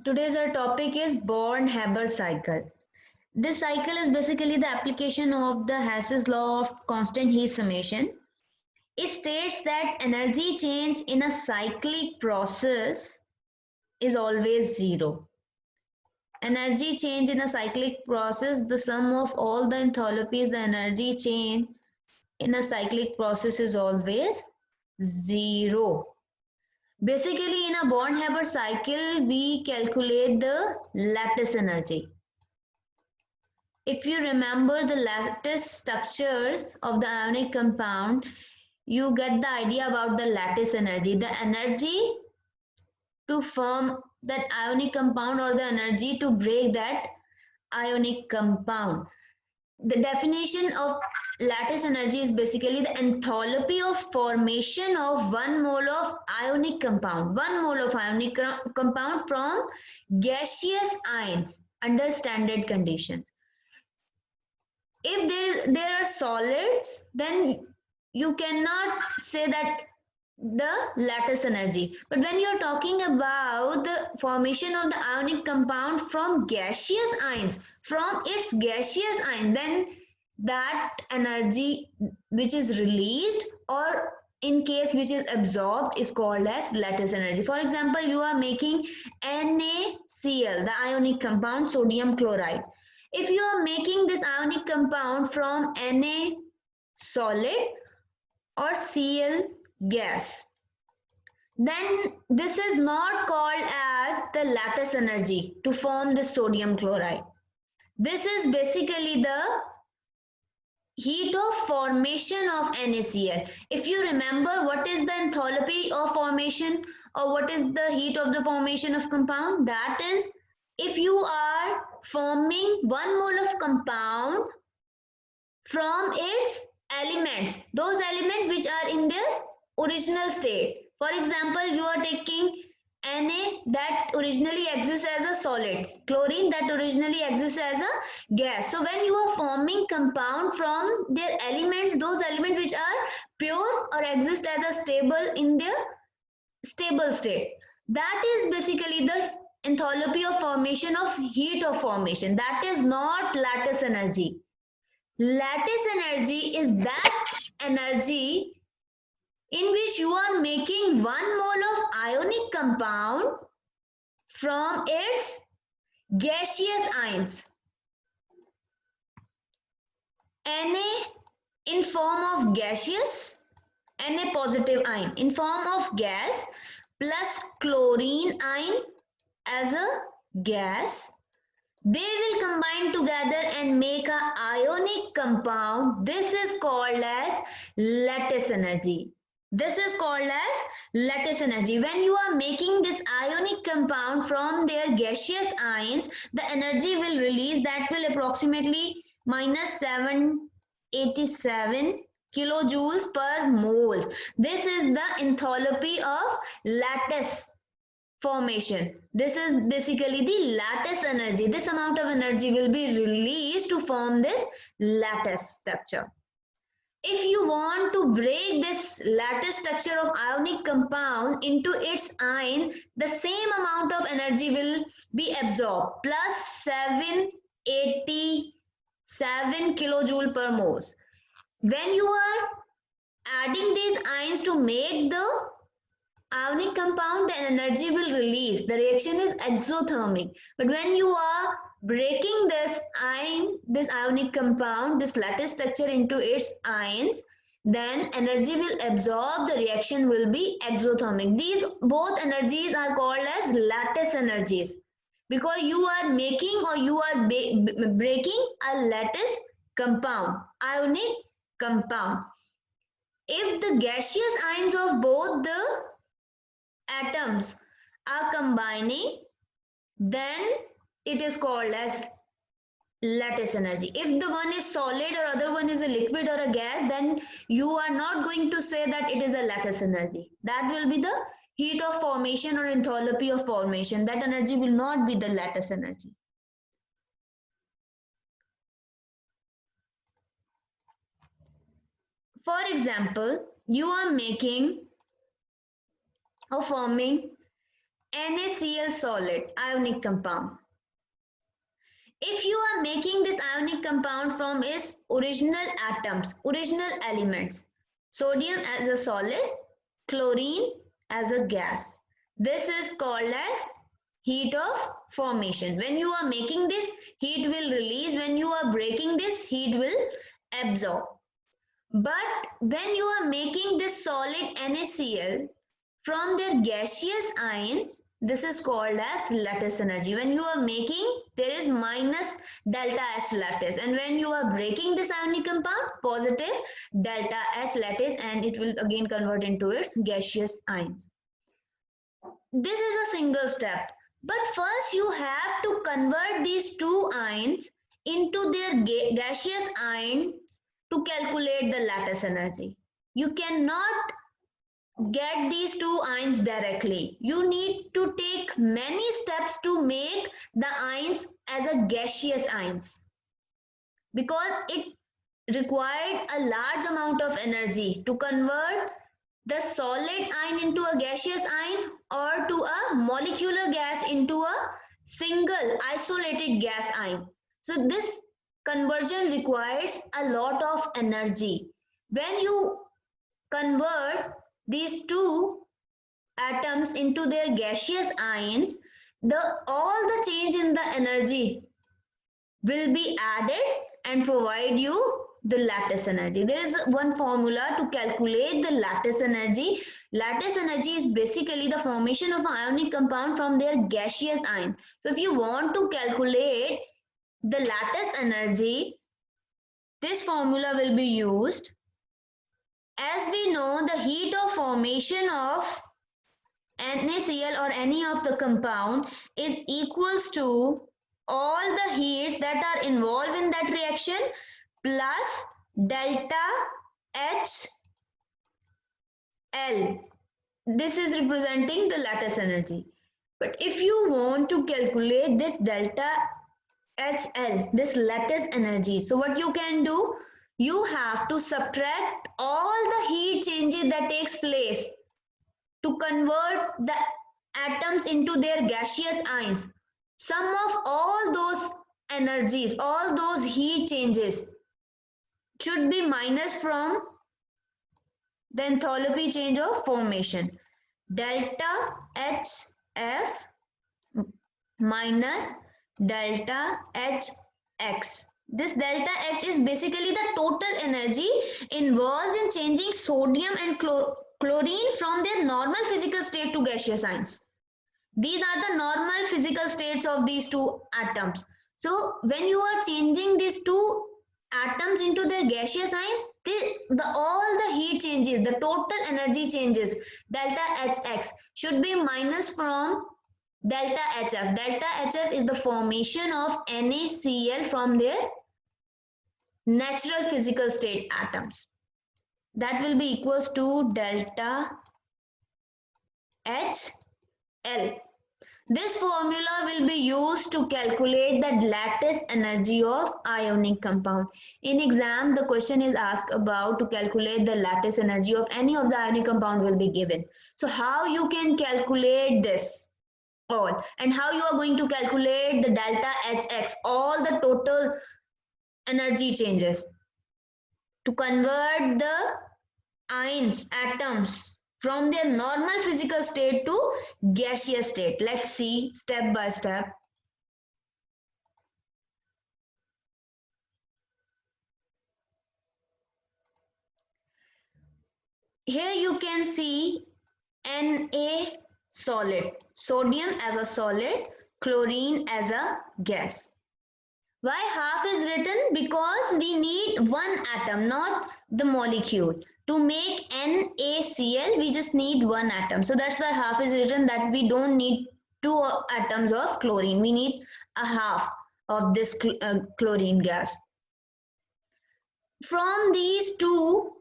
Today's our topic is Born-Haber cycle. This cycle is basically the application of the Hess's law of constant heat summation. It states that energy change in a cyclic process is always zero. Energy change in a cyclic process, the sum of all the enthalpies, the energy change in a cyclic process is always zero. Basically, in a Born-Haber cycle, we calculate the lattice energy. If you remember the lattice structures of the ionic compound, you get the idea about the lattice energy. The energy to form that ionic compound or the energy to break that ionic compound. The definition of lattice energy is basically the enthalpy of formation of 1 mole of ionic compound. 1 mole of ionic compound from gaseous ions under standard conditions. If there are solids, then you cannot say that the lattice energy. But when you're talking about the formation of the ionic compound from gaseous ions, from its gaseous ion, then that energy which is released or in case which is absorbed is called as lattice energy. For example, you are making NaCl, the ionic compound sodium chloride. If you are making this ionic compound from Na solid or Cl gas, then this is not called as the lattice energy to form the sodium chloride. This is basically the heat of formation of NaCl. If you remember what is the enthalpy of formation or what is the heat of the formation of compound, that is if you are forming 1 mole of compound from its elements, those elements which are in their original state. For example, you are taking Na that originally exists as a solid, chlorine that originally exists as a gas. So when you are forming compound from their elements, those elements which are pure or exist as a stable in their stable state, that is basically the enthalpy of formation of heat of formation. That is not lattice energy. Lattice energy is that energy in which you are making 1 mole of ionic compound from its gaseous ions. Na in form of gaseous, Na positive ion in form of gas plus chlorine ion as a gas, they will combine together and make a ionic compound. This is called as lattice energy. This is called as lattice energy. When you are making this ionic compound from their gaseous ions, the energy will release that will approximately minus 787 kilojoules per moles. This is the enthalpy of lattice formation. This is basically the lattice energy. This amount of energy will be released to form this lattice structure. If you want to break this lattice structure of ionic compound into its ion, the same amount of energy will be absorbed plus 787 kilojoule per mole. When you are adding these ions to make the ionic compound, the energy will release. The reaction is exothermic. But when you are breaking this ionic compound, this lattice structure into its ions, then energy will absorb, the reaction will be exothermic. These both energies are called as lattice energies because you are making or you are breaking a lattice compound, ionic compound. If the gaseous ions of both the atoms are combining, then it is called as lattice energy. If the one is solid or other one is a liquid or a gas, then you are not going to say that it is a lattice energy. That will be the heat of formation or enthalpy of formation. That energy will not be the lattice energy. For example, you are making or forming NaCl solid ionic compound. If you are making this ionic compound from its original atoms, original elements, sodium as a solid, chlorine as a gas, this is called as heat of formation. When you are making this, heat will release. When you are breaking this, heat will absorb. But when you are making this solid NaCl from their gaseous ions, this is called as lattice energy. When you are making, there is minus delta H lattice, and when you are breaking this ionic compound, positive delta H lattice, and it will again convert into its gaseous ions. This is a single step, but first you have to convert these two ions into their gaseous ions to calculate the lattice energy. You cannot get these two ions directly. You need to take many steps to make the ions as a gaseous ions, because it required a large amount of energy to convert the solid ion into a gaseous ion, or to a molecular gas into a single isolated gas ion. So this conversion requires a lot of energy. When you convert these two atoms into their gaseous ions, all the change in the energy will be added and provide you the lattice energy. There is one formula to calculate the lattice energy. Lattice energy is basically the formation of an ionic compound from their gaseous ions. So if you want to calculate the lattice energy, this formula will be used. As we know, the heat of formation of NaCl or any of the compound is equals to all the heats that are involved in that reaction plus delta HL. This is representing the lattice energy. But if you want to calculate this delta HL, this lattice energy, so what you can do, you have to subtract all the heat changes that takes place to convert the atoms into their gaseous ions. Sum of all those energies, all those heat changes should be minus from the enthalpy change of formation. Delta HF minus delta HX. This delta H is basically the total energy involved in changing sodium and chlorine from their normal physical state to gaseous ions. These are the normal physical states of these two atoms. So when you are changing these two atoms into their gaseous ion, all the heat changes, the total energy changes, delta Hx should be minus from delta Hf. Delta Hf is the formation of NaCl from their natural physical state atoms. That will be equals to delta HL. This formula will be used to calculate the lattice energy of ionic compound. In exam, the question is asked about to calculate the lattice energy of any of the ionic compound will be given. So how you can calculate this all, and how you are going to calculate the delta Hx, all the total energy changes to convert the ions, atoms from their normal physical state to gaseous state. Let's see step by step. Here you can see Na solid, sodium as a solid, chlorine as a gas. Why half is written? Because we need one atom, not the molecule. To make NaCl, we just need one atom. So that's why half is written, that we don't need two atoms of chlorine. We need a half of this chlorine gas. From these two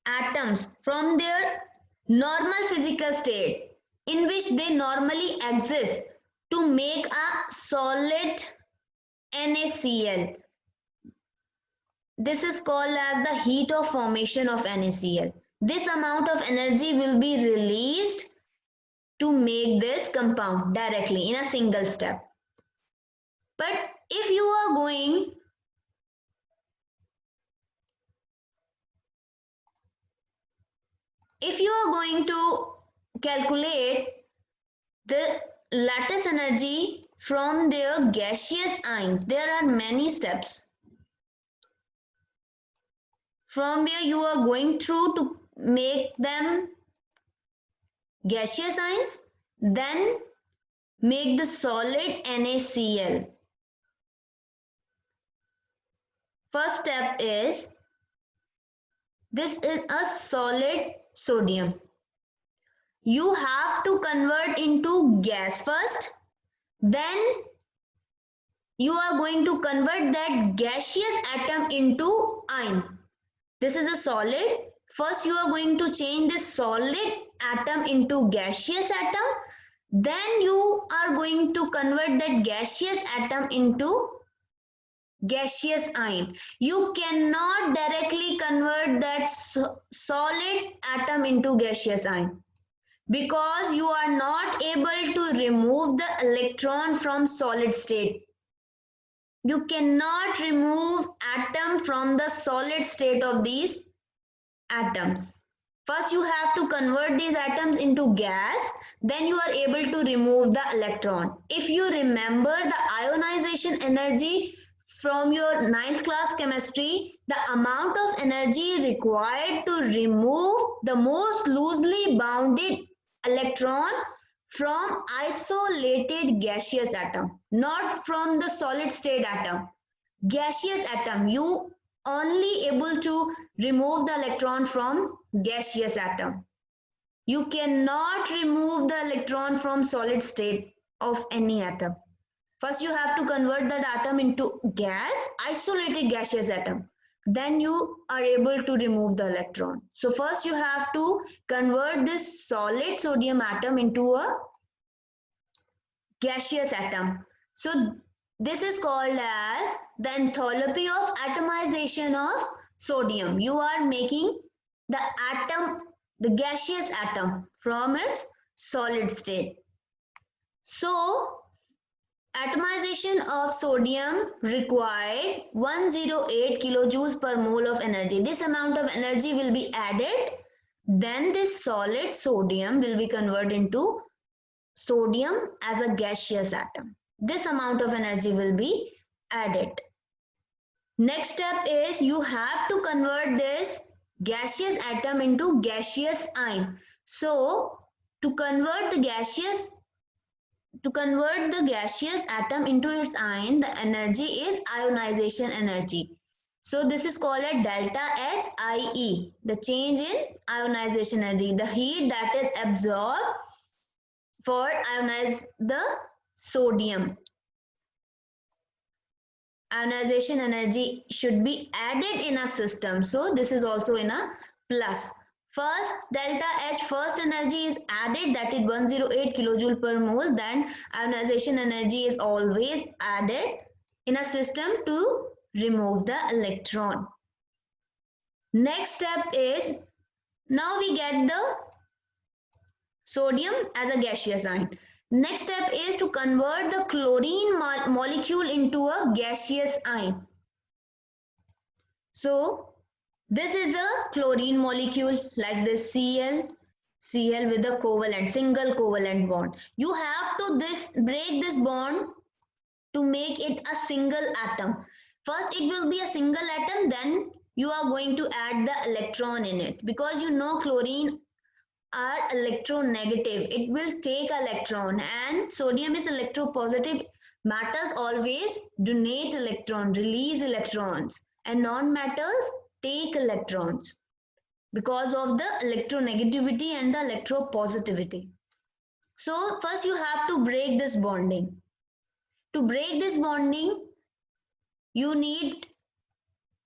atoms, from their normal physical state in which they normally exist, to make a solid NaCl, this is called as the heat of formation of NaCl. This amount of energy will be released to make this compound directly in a single step. But if you are going to calculate the lattice energy from their gaseous ions, there are many steps from where you are going through to make them gaseous ions, then make the solid NaCl. First step is, this is a solid sodium. You have to convert into gas first, then you are going to convert that gaseous atom into ion. This is a solid. First you are going to change this solid atom into gaseous atom, then you are going to convert that gaseous atom into gaseous ion. You cannot directly convert that solid atom into gaseous ion, because you are not able to remove the electron from solid state. You cannot remove atom from the solid state of these atoms. First you have to convert these atoms into gas, then you are able to remove the electron. If you remember the ionization energy from your 9th class chemistry, the amount of energy required to remove the most loosely bounded electron from isolated gaseous atom, not from the solid state atom. Gaseous atom, you only able to remove the electron from gaseous atom. You cannot remove the electron from solid state of any atom. First you have to convert that atom into gas, isolated gaseous atom. Then you are able to remove the electron. So first you have to convert this solid sodium atom into a gaseous atom. So this is called as the enthalpy of atomization of sodium. You are making the atom, the gaseous atom from its solid state. So atomization of sodium required 108 kilojoules per mole of energy. This amount of energy will be added. Then this solid sodium will be converted into sodium as a gaseous atom. This amount of energy will be added. Next step is you have to convert this gaseous atom into gaseous ion. So to convert the gaseous atom into its ion, the energy is ionization energy. So this is called a delta H IE, the change in ionization energy, the heat that is absorbed for ionize the sodium. Ionization energy should be added in a system. So this is also in a plus. First delta H, first energy is added, that is 108 kilojoule per mole. Then ionization energy is always added in a system to remove the electron. Next step is, now we get the sodium as a gaseous ion. Next step is to convert the chlorine molecule into a gaseous ion. So this is a chlorine molecule like this Cl with a covalent, single covalent bond. You have to break this bond to make it a single atom. First it will be a single atom, then you are going to add the electron in it, because you know chlorine are electronegative. It will take electron, and sodium is electropositive. Matters always donate electron, release electrons, and non-matters take electrons because of the electronegativity and the electropositivity. So first you have to break this bonding. To break this bonding, you need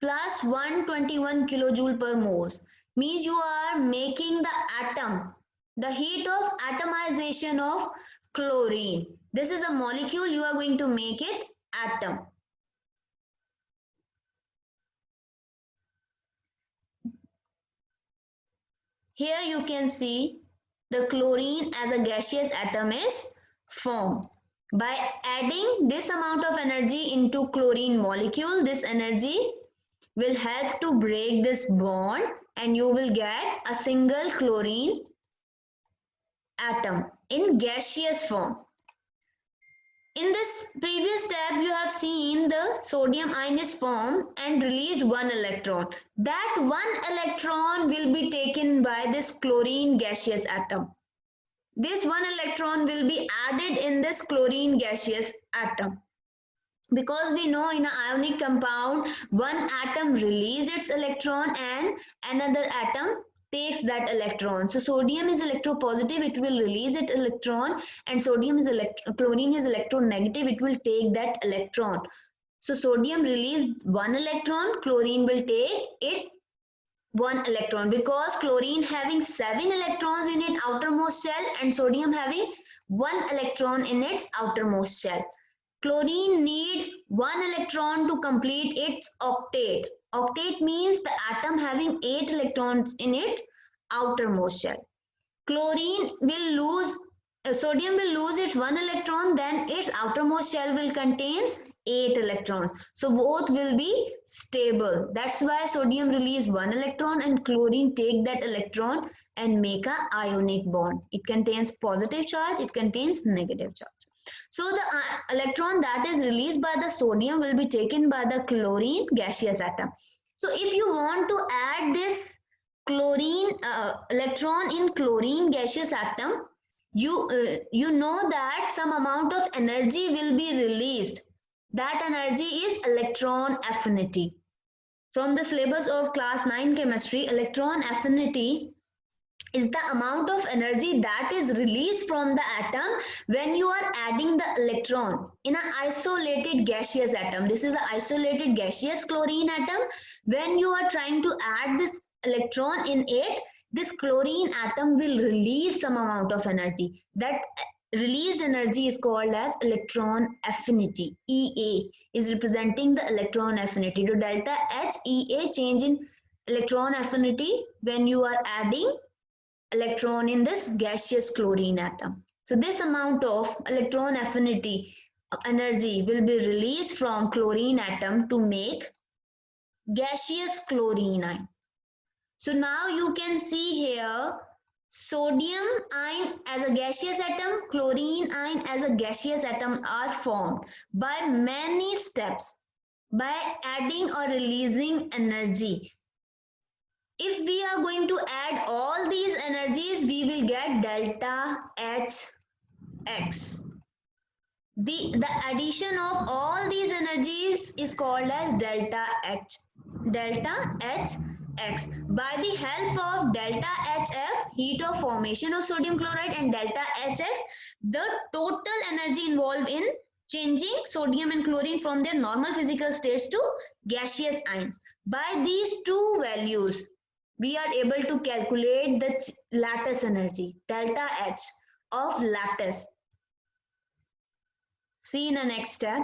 plus 121 kilojoule per moles. Means you are making the atom, the heat of atomization of chlorine. This is a molecule, you are going to make it atom. Here you can see the chlorine as a gaseous atom is formed. By adding this amount of energy into chlorine molecule, this energy will help to break this bond and you will get a single chlorine atom in gaseous form. In this previous step, you have seen the sodium ion is formed and released one electron. That one electron will be taken by this chlorine gaseous atom. This one electron will be added in this chlorine gaseous atom. Because we know in an ionic compound, one atom releases its electron and another atom takes that electron. So sodium is electropositive, it will release its electron, and sodium is chlorine is electronegative, it will take that electron. So sodium release one electron, chlorine will take it one electron, because chlorine having 7 electrons in its outermost shell and sodium having 1 electron in its outermost shell. Chlorine needs 1 electron to complete its octet. Octet means the atom having 8 electrons in its outermost shell. Chlorine will lose, sodium will lose its 1 electron, then its outermost shell will contains 8 electrons. So both will be stable. That's why sodium release 1 electron and chlorine take that electron and make a ionic bond. It contains positive charge, it contains negative charge. So the electron that is released by the sodium will be taken by the chlorine gaseous atom. So if you want to add this chlorine electron in chlorine gaseous atom, you know that some amount of energy will be released. That energy is electron affinity. From the syllabus of class 9 chemistry, electron affinity is the amount of energy that is released from the atom when you are adding the electron in an isolated gaseous atom. This is an isolated gaseous chlorine atom. When you are trying to add this electron in it, this chlorine atom will release some amount of energy. That released energy is called as electron affinity. EA is representing the electron affinity. So delta H EA change in electron affinity when you are adding electron in this gaseous chlorine atom. So this amount of electron affinity energy will be released from chlorine atom to make gaseous chlorine ion. So now you can see here sodium ion as a gaseous atom, chlorine ion as a gaseous atom are formed by many steps by adding or releasing energy. If we are going to add all these energies, we will get delta HX. The addition of all these energies is called as delta HX. By the help of delta HF, heat of formation of sodium chloride, and delta HX, the total energy involved in changing sodium and chlorine from their normal physical states to gaseous ions. By these two values, we are able to calculate the lattice energy, delta H of lattice. See in the next step.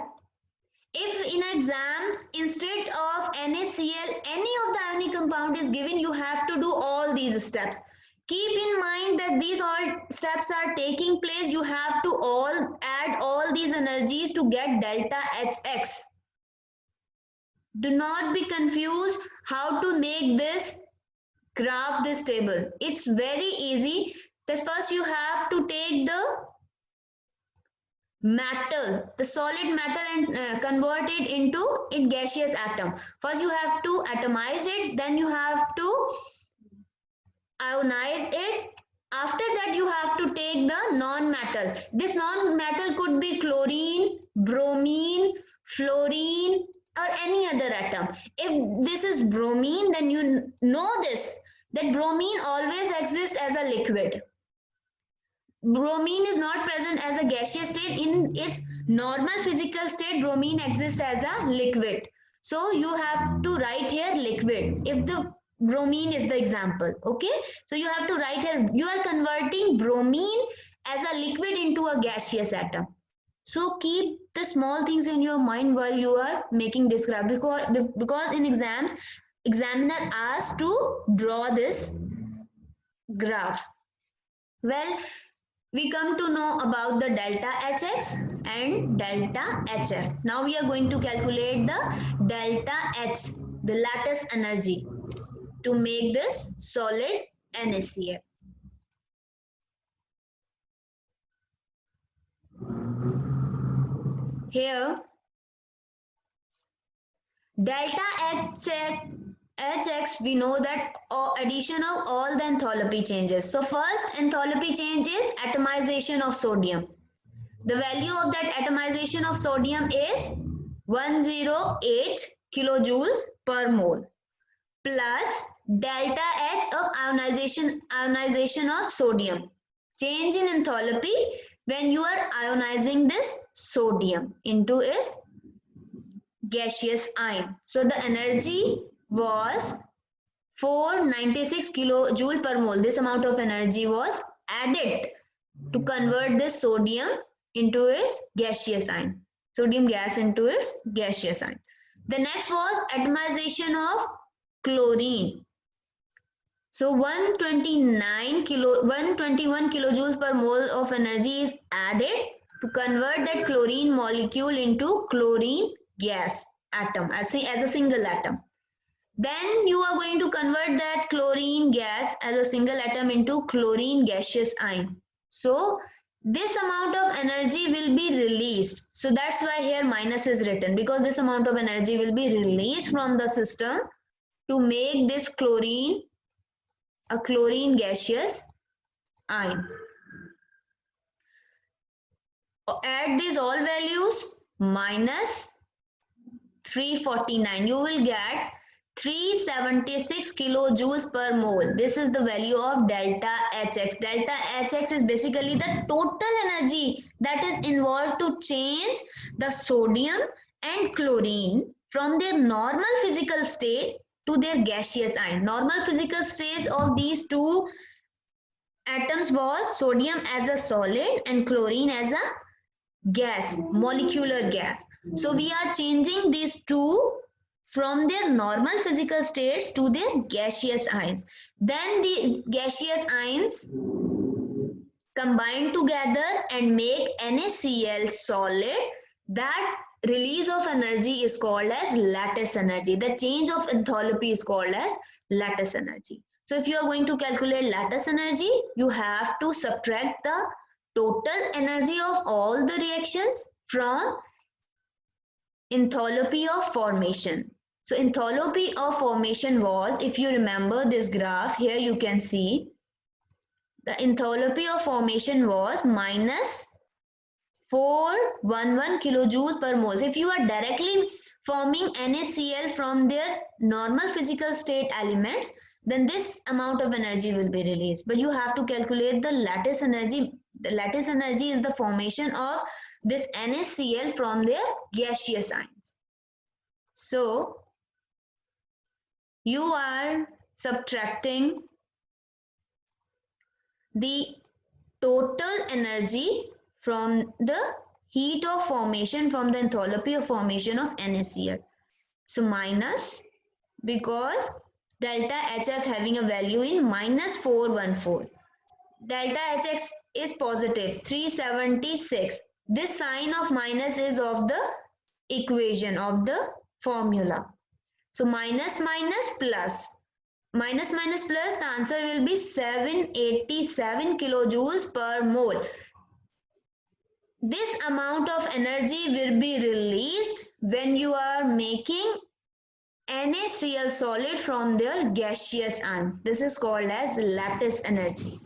If in exams, instead of NaCl, any of the ionic compound is given, you have to do all these steps. Keep in mind that these all steps are taking place. You have to all add all these energies to get delta HX. Do not be confused how to make this graph, this table. It's very easy. First you have to take the metal, the solid metal, and convert it into its gaseous atom. First you have to atomize it, then you have to ionize it. After that you have to take the non-metal. This non-metal could be chlorine, bromine, fluorine, or any other atom. If this is bromine, then you know this, that bromine always exists as a liquid. Bromine is not present as a gaseous state. In its normal physical state, bromine exists as a liquid. So you have to write here liquid if the bromine is the example. Okay, so you have to write here, you are converting bromine as a liquid into a gaseous atom. So keep the small things in your mind while you are making this graph, because in exams, examiner asks to draw this graph. Well, we come to know about the delta Hx and delta Hf. Now we are going to calculate the delta H, the lattice energy, to make this solid NaCl. Here, delta Hx, we know that addition of all the enthalpy changes. So first enthalpy change is atomization of sodium. The value of that atomization of sodium is 108 kilojoules per mole plus delta H of ionization of sodium. Change in enthalpy when you are ionizing this sodium into its gaseous ion. So the energy was 496 kilojoule per mole. This amount of energy was added to convert this sodium into its gaseous ion. Sodium gas into its gaseous ion. The next was atomization of chlorine. So 121 kilojoules per mole of energy is added to convert that chlorine molecule into chlorine gas atom as a single atom. Then you are going to convert that chlorine gas as a single atom into chlorine gaseous ion. So this amount of energy will be released. So that's why here minus is written, because this amount of energy will be released from the system to make this chlorine a chlorine gaseous ion. Add these all values, minus 349. You will get 376 kilojoules per mole. This is the value of delta Hx. Delta Hx is basically the total energy that is involved to change the sodium and chlorine from their normal physical state to their gaseous ion. Normal physical states of these two atoms was sodium as a solid and chlorine as a gas, molecular gas. So we are changing these two from their normal physical states to their gaseous ions. Then the gaseous ions combine together and make NaCl solid. That release of energy is called as lattice energy. The change of enthalpy is called as lattice energy. So if you are going to calculate lattice energy, you have to subtract the total energy of all the reactions from enthalpy of formation. So enthalpy of formation was, if you remember this graph, here you can see the enthalpy of formation was minus 411 kilojoules per mole. If you are directly forming NaCl from their normal physical state elements, then this amount of energy will be released. But you have to calculate the lattice energy. The lattice energy is the formation of this NaCl from their gaseous ions. So you are subtracting the total energy from the heat of formation, from the enthalpy of formation of NaCl. So minus, because delta Hf having a value in minus 414. Delta Hx is positive 376. This sign of minus is of the equation of the formula. So minus minus plus. Minus minus plus, the answer will be 787 kilojoules per mole. This amount of energy will be released when you are making NaCl solid from their gaseous ions. This is called as lattice energy.